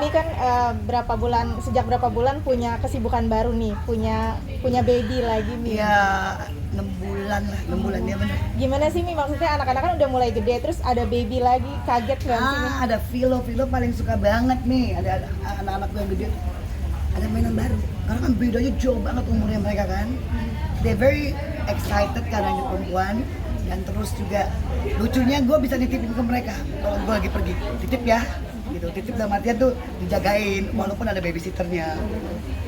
Mimi kan sejak berapa bulan punya kesibukan baru nih, punya baby lagi Mi. Ya 6 bulan lah, 6 bulan ya benar. Gimana sih Mi, maksudnya anak-anak kan udah mulai gede, terus ada baby lagi, kaget nggak sih Mi? Ada Vilo paling suka banget nih, ada anak-anak yang gede, ada mainan baru. Karena kan bedanya jauh banget umurnya mereka kan. They very excited karena ini perempuan. Dan terus juga lucunya gue bisa nitipin ke mereka kalau gue lagi pergi, titip ya gitu, titip dalam artian tuh dijagain walaupun ada babysitternya.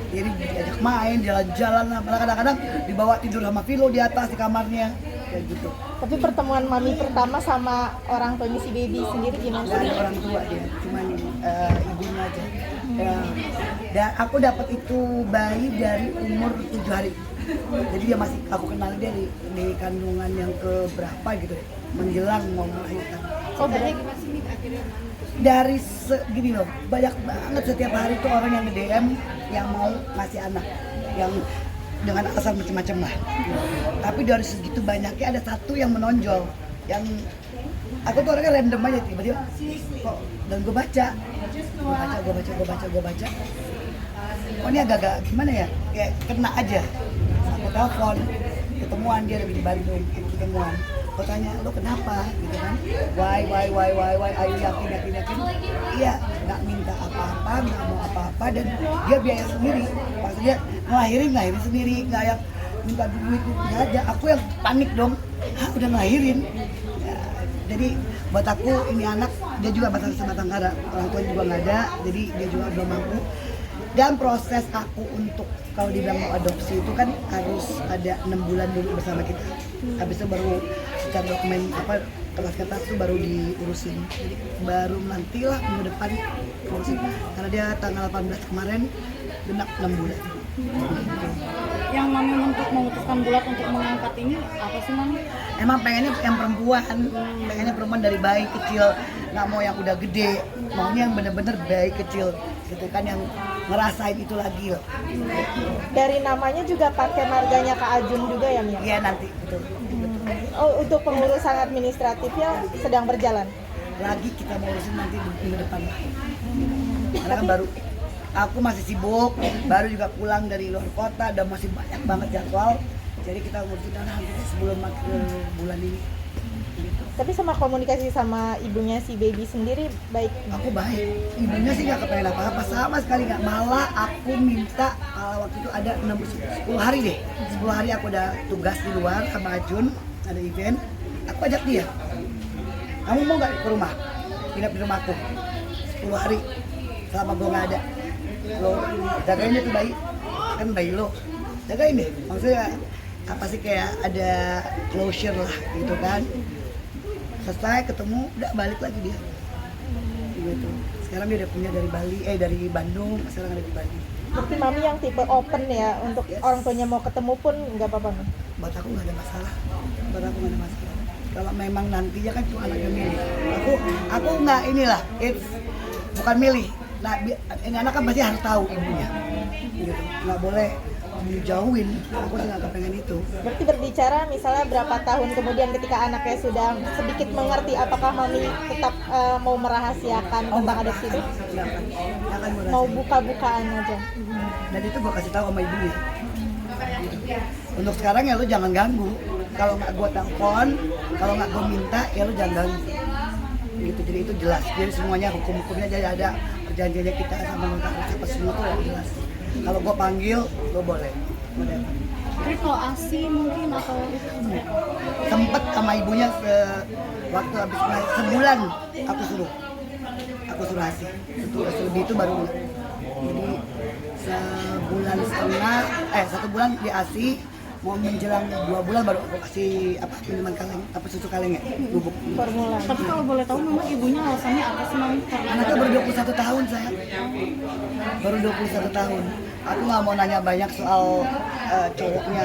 Jadi diajak main, jalan-jalan lah, malah kadang-kadang dibawa tidur sama Vilo di atas di kamarnya kayak gitu. Tapi pertemuan Mami pertama sama orang tuanya si baby sendiri gimana Gak sih? ada orang tua dia, cuman ibunya aja. Dan aku dapat itu bayi dari umur 7 hari. Jadi dia masih, aku kenal dia di kandungan yang keberapa gitu ya, menjelang mau melahirkan. Oh berarti Gimana sih Min akhirnya Dari gini loh, banyak banget setiap hari tuh orang yang nge-DM yang mau ngasih anak, yang dengan alasan macam-macam lah. Tapi dari segitu banyaknya ada satu yang menonjol, yang aku tuh orangnya random aja tiba-tiba kok, dan gue baca. Oh ini agak-agak gimana ya, kayak kena aja. Aku telepon, ketemuan dia lagi di Bandung, ketemuan. Aku tanya, lo kenapa? Gitu kan? Why? Ayo yakin. Iya, nggak minta apa-apa, nggak mau apa-apa, dan dia biaya sendiri. Maksudnya ngelahirin sendiri, nggak yang minta duit, nggak ada. Aku yang panik dong, udah ngelahirin. Ya, jadi buat aku ini anak, dia juga masih sebatang kara, orang tua juga nggak ada, jadi dia juga belum mampu. Dan proses aku untuk kalau dibilang mau adopsi itu kan harus ada 6 bulan dulu bersama kita. Habis itu baru secara dokumen kertas itu baru diurusin. Jadi baru nantilah minggu depan urusin. Karena dia tanggal 18 kemarin genap 6 bulan. yang Mami untuk memutuskan bulat untuk mengangkat ini apa sih Mami? Emang pengennya yang perempuan dari bayi kecil, nggak mau yang udah gede, maunya yang bener-bener bayi kecil, gitu kan, yang ngerasain itu lagi loh. dari namanya juga pakai marganya Kak Ajun juga ya Mi? Iya nanti, betul. Oh untuk pengurusan administratifnya sedang berjalan? Lagi kita mau urusin nanti minggu depan. Karena kan baru, aku masih sibuk, baru juga pulang dari luar kota, dan masih banyak banget jadwal. Jadi kita ngurusin nanti sebelum bulan ini. Tapi sama komunikasi sama ibunya si baby sendiri baik? Aku baik, ibunya sih nggak kepengen apa-apa, sama sekali nggak. Malah aku minta, waktu itu ada 10 hari deh, 10 hari aku udah tugas di luar sama Ajun, ada event. Aku ajak dia, kamu mau nggak ke rumah, nginep di rumahku 10 hari selama gue nggak ada. Lo jagain deh tuh bayi, kan bayi lo, jagain deh. Maksudnya apa sih, kayak ada closure lah gitu kan. Selesai ketemu, udah balik lagi dia gitu. Sekarang dia udah punya dari Bandung, sekarang ada di Bali. Berarti Mami yang tipe open ya, untuk orang tuanya mau ketemu pun nggak apa-apa Mi? Buat aku nggak ada masalah, kalau memang nantinya kan cuma anaknya milih. Aku nggak inilah, bukan milih. Nah, ini anak kan pasti harus tahu ibunya gitu. Nggak boleh dijauhin, aku sih nggak kepengen itu. Berarti berbicara misalnya berapa tahun kemudian ketika anaknya sudah sedikit mengerti, apakah Mami tetap mau merahasiakan tentang adopsi itu? Nggak akan Mau merahasiakan. buka-bukaan aja? Dan itu gue kasih tahu sama ibunya. Untuk sekarang ya lu jangan ganggu. Kalau nggak gue telepon, kalau nggak gue minta, ya lu jangan ganggu. Gitu, jadi itu jelas. Jadi semuanya hukum-hukumnya jadi ada, perjanjiannya kita sama notaris apa semua tuh jelas. Kalau gue panggil, lo boleh. Tapi kalau ASI mungkin atau Sempet sama ibunya waktu habis sebulan aku suruh ASI. Lebih itu baru. Jadi sebulan setengah, 1 bulan di ASI, mau menjelang 2 bulan baru aku kasih minuman kaleng, susu kaleng ya, bubuk. Formula. tapi kalau boleh tahu memang ibunya alasannya apa sih Mami? Karena Anaknya baru 21 tahun saya. Baru 21 tahun. Aku nggak mau nanya banyak soal cowoknya.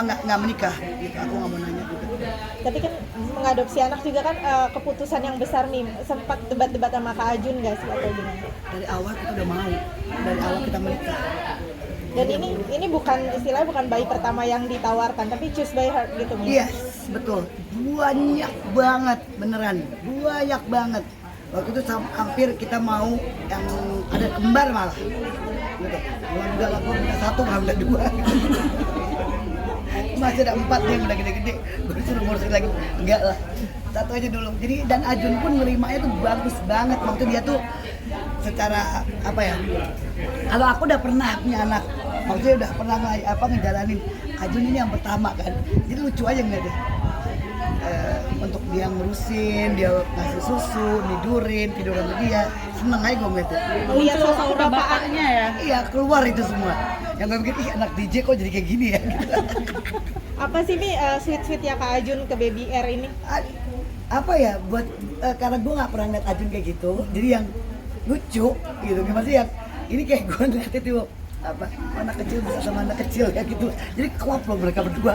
Nggak menikah gitu. Aku nggak mau nanya gitu. Tapi kan mengadopsi anak juga kan keputusan yang besar nih. Sempat debat-debat sama Kak Ajun nggak sih atau gimana? Dari awal kita udah mau. Dari awal kita menikah. Dan ini bukan istilahnya bukan bayi pertama yang ditawarkan, tapi choose by heart gitu Mi? Yes, betul. Banyak banget, beneran. Banyak banget. Waktu itu hampir kita mau yang ada kembar malah gitu. Enggak lah, gue minta 1 nggak minta 2 gitu. Masih ada 4 yang udah gede-gede, gue suruh ngurusin lagi. Enggak lah, 1 aja dulu. Jadi dan Ajun pun nerimanya tuh bagus banget. Maksudnya dia tuh secara apa ya, kalau aku udah pernah punya anak, maksudnya udah pernah ngejalanin, Ajun ini yang pertama kan, jadi lucu aja ngeliatnya. Untuk dia ngurusin, dia ngasih susu, tidur sama dia, seneng aja gue ngeliatnya. Lihat Muncul sosok aura bapaknya. bapaknya ya. Iya, keluar itu semua. Yang gue pikir, ih anak DJ kok jadi kayak gini ya gitu. Apa sih Mi sweet ya Kak Ajun ke Baby R ini? Apa ya, buat karena gue nggak pernah liat Ajun kayak gitu, jadi yang lucu gitu. Gimana sih yang ini kayak gue ngeliat itu apa, anak kecil bisa sama anak kecil ya gitu. Jadi klop loh mereka berdua.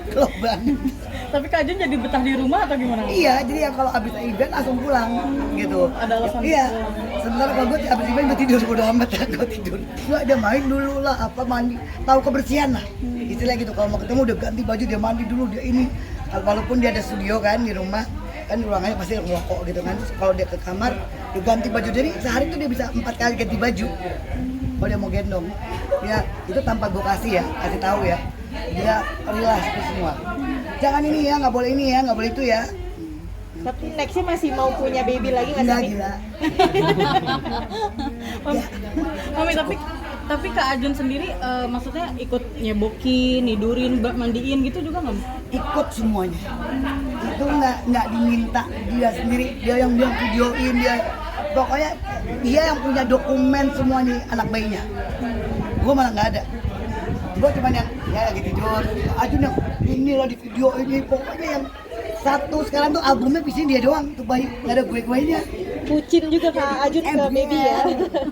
Klop banget. Tapi Kak Ajun jadi betah di rumah atau gimana? Iya, jadi yang kalau abis event langsung pulang gitu. Ada alasan Iya. gitu. Sementara kalau gue abis event gue tidur, udah amat ya gue tidur. Gue ada main dulu lah, apa mandi, tahu kebersihan lah. Istilah gitu, kalau mau ketemu udah ganti baju, dia mandi dulu, dia ini. Walaupun dia ada studio kan di rumah, kan ruangannya pasti ngerokok gitu kan. Terus kalau dia ke kamar, dia ganti baju. Jadi sehari tuh dia bisa 4 kali ganti baju. Kalau dia mau gendong, ya itu tanpa gue kasih tahu ya. Dia relax itu semua. Jangan ini ya, nggak boleh ini ya, nggak boleh itu ya. Tapi nextnya masih mau punya baby lagi nggak Nggak sih Mi? gila. Mami, tapi Kak Ajun sendiri maksudnya ikut nyebokin, nidurin, mandiin gitu juga nggak? Ikut semuanya. Itu nggak diminta, dia sendiri, dia yang videoin, dia pokoknya dia yang punya dokumen semuanya anak bayinya. Gue malah nggak ada. Gue cuma yang ya lagi tidur, Ajun yang ini lah di video ini, pokoknya yang satu sekarang tuh albumnya di dia doang tuh bayi, nggak ada gue-guenya. Bucin juga Kak Ajun ke baby ya.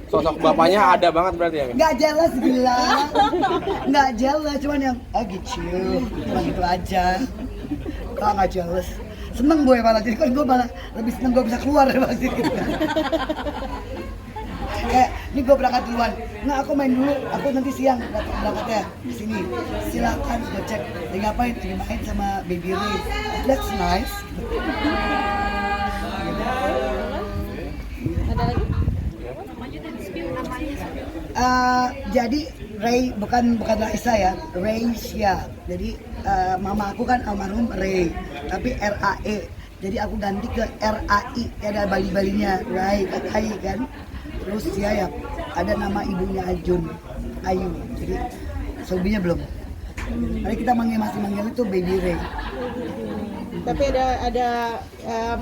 Sosok bapaknya ada banget berarti ya? Nggak jelas gila, nggak jelas, cuman yang gitu, cuma gitu aja. Kalau nggak jelas, seneng gue malah, jadi kan gue malah lebih seneng gue bisa keluar dari situ. Ini gue berangkat duluan. Nah aku main dulu, aku nanti siang berangkatnya di sini. Silakan gue cek. Lagi ngapain? Lagi main sama Baby Ray. That's nice. Ada lagi? Jadi Ray bukan Raisa ya, Raisya. Jadi mama aku kan almarhum Ray, tapi RAE. Jadi aku ganti ke RAI, ada bali-balinya Ray, kan. Terus ya ada nama ibunya Ajun, Ayu. Jadi selebihnya belum. Jadi kita masih manggil itu Baby Ray. Tapi ada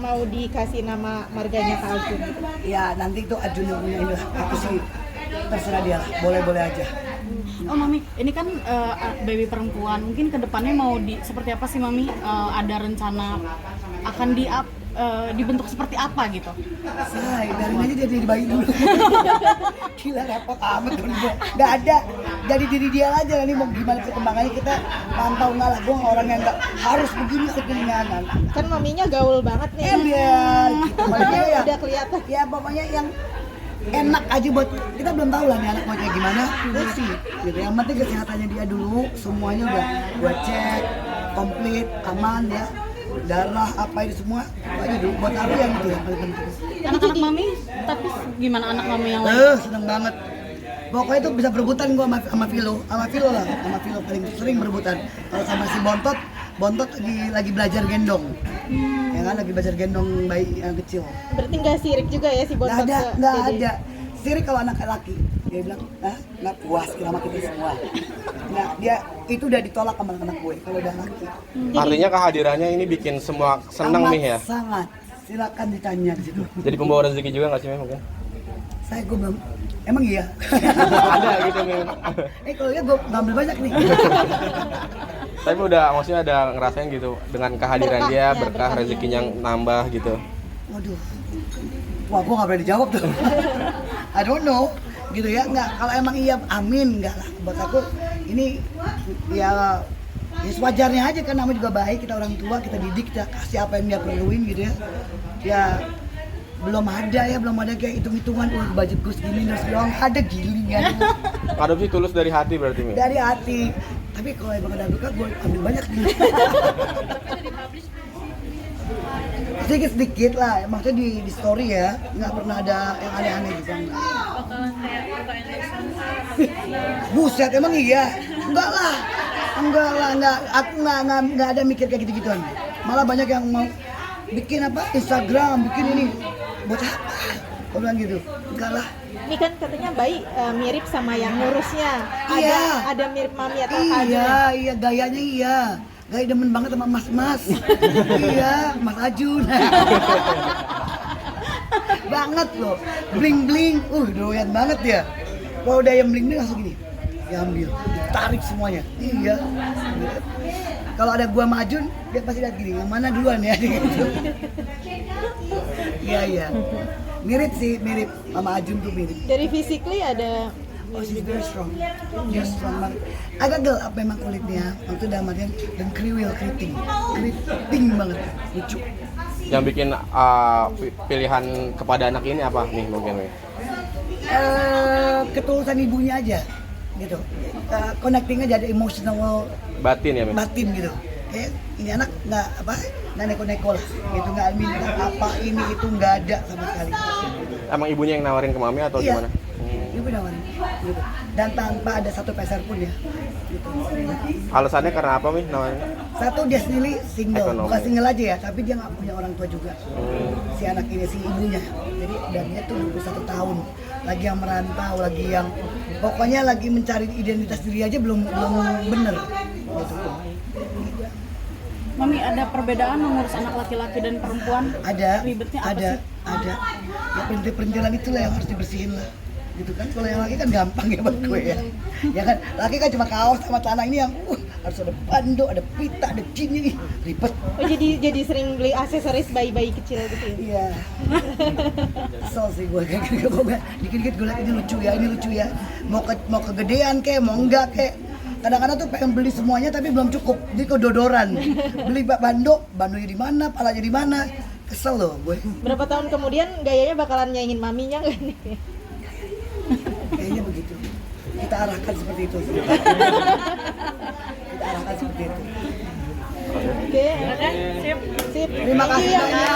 mau dikasih nama marganya Kak Ajun. Ya nanti itu Ajun yang punya ini lah. Aku sih terserah dia lah, boleh ya aja. Oh Mami, ini kan baby perempuan, mungkin kedepannya mau seperti apa sih Mami? Ada rencana akan dibentuk seperti apa gitu? Say, dari aja dia jadi bayi dulu. Gila repot amat dulu. Gak ada, jadi diri dia aja. Nanti mau gimana perkembangannya kita pantau, nggak lah. Gue orang yang nggak harus begini anak. Kan maminya gaul banget nih. Biar gitu. Makanya ya, Udah kelihatan. ya pokoknya yang enak aja buat kita, belum tahu lah nih anak buatnya gimana. Terus sih, gitu. Yang penting kesehatannya dia dulu, semuanya udah gua cek komplit, aman ya. Darah apa ini semua itu aja dulu buat aku yang itu yang paling penting. Anak-anak Mami, tapi gimana anak Mami yang lain? Seneng banget. Pokoknya itu bisa berebutan gua sama Vilo paling sering berebutan. Kalau sama si Bontot lagi belajar gendong. Ya kan lagi belajar gendong bayi yang kecil. Berarti nggak sirik juga ya si Bontot ke Nggak Dede? ada. Sirik kalau anak laki. Dia bilang, nggak puas sama kita semua. Nah, dia itu udah ditolak sama anak gue kalau udah laki. Artinya kehadirannya ini bikin semua seneng Amat nih ya? Sangat. Silakan ditanya di situ. Jadi pembawa rezeki juga nggak sih Mi mungkin? Gue belum. Emang iya? Ada gitu Mi. Kalau ya gue ngambil banyak nih. Tapi maksudnya ada ngerasain gitu dengan kehadiran Berkah, dia, ya, berkah berkahnya. rezekinya nambah gitu. Waduh. Wah, gue nggak berani jawab tuh. I don't know. Gitu ya, nggak. Kalau emang iya, amin. Nggak lah. Buat aku, ini ya sewajarnya aja kan, namanya juga baik. Kita orang tua, kita didik, kita kasih apa yang dia perluin gitu ya. Ya, belum ada kayak hitung-hitungan, baju gus gini, terus doang. Ada gilingan. Adopsi tulus dari hati berarti Mi? Dari hati. Tapi kalau emang ada berkah, gue ambil banyak nih. sedikit lah, maksudnya di story ya, nggak pernah ada yang aneh-aneh gitu. Bakalan kayak buka endorse Buset, emang iya? Enggak lah, aku nggak ada mikir kayak gitu-gituan. Malah banyak yang mau bikin apa Instagram, bikin ini buat apa? Aku bilang gitu, enggak lah. Ini kan katanya Bayi mirip sama yang ngurusnya. Iya. Ada mirip Mami atau Kak Ajun? Iya, gayanya iya. Gaya demen banget sama mas-mas. Iya, Mas Ajun. Banget loh, bling-bling. Doyan banget ya. Kalau udah yang bling-bling langsung gini, diambil, ditarik semuanya. Iya. Kalau ada gua sama Ajun, dia pasti lihat gini, yang mana duluan ya? Gitu. Iya. Mirip sih, mirip sama Ajun tuh mirip. Dari physically ada Oh, she's very strong. She's strong banget. Agak gelap memang kulitnya. Waktu dalam artian dan kriwil, keriting banget, lucu. Yang bikin pilihan kepada anak ini apa nih mungkin nih? Ketulusan ibunya aja, gitu. Connecting aja, ada emotional Batin ya, Mi? batin gitu. Kayak ini anak nggak neko-neko lah, gitu, nggak minta apa ini itu, nggak ada sama sekali. Emang ibunya yang nawarin ke Mami atau Iya. gimana? Ibu nawarin, gitu. Dan tanpa ada satu peser pun ya. Gitu. Alasannya karena apa, Mi, nawarin? Satu, dia sendiri single, Ekonomi. bukan single aja ya, tapi dia nggak punya orang tua juga. Si anak ini, si ibunya. Jadi dan dia tuh 21 tahun, lagi yang merantau, lagi yang pokoknya lagi mencari identitas diri aja belum bener. Gitu. Mami, ada perbedaan mengurus anak laki-laki dan perempuan? Ada, Ribetnya apa ada, sih? ada. Ya perintil-perintilan itulah yang harus dibersihin lah. Gitu kan, kalau yang laki kan gampang ya buat gue ya. Ya kan, laki kan cuma kaos sama celana, ini yang harus ada bando, ada pita, ada gini, ribet. Oh, jadi sering beli aksesoris bayi-bayi kecil gitu ya? Iya. Kesel sih gue kayak gitu. Dikit-dikit gue liat ini lucu ya. Mau kegedean kayak, mau enggak kayak. Kadang-kadang tuh pengen beli semuanya tapi belum cukup. Jadi kedodoran. Beli bandonya di mana, palanya di mana. Kesel loh gue. Berapa tahun kemudian gayanya bakalan nyaingin maminya nggak nih? Kayaknya begitu. Kita arahkan seperti itu. Oke. Sip. Sip. Terima kasih Iya, banyak.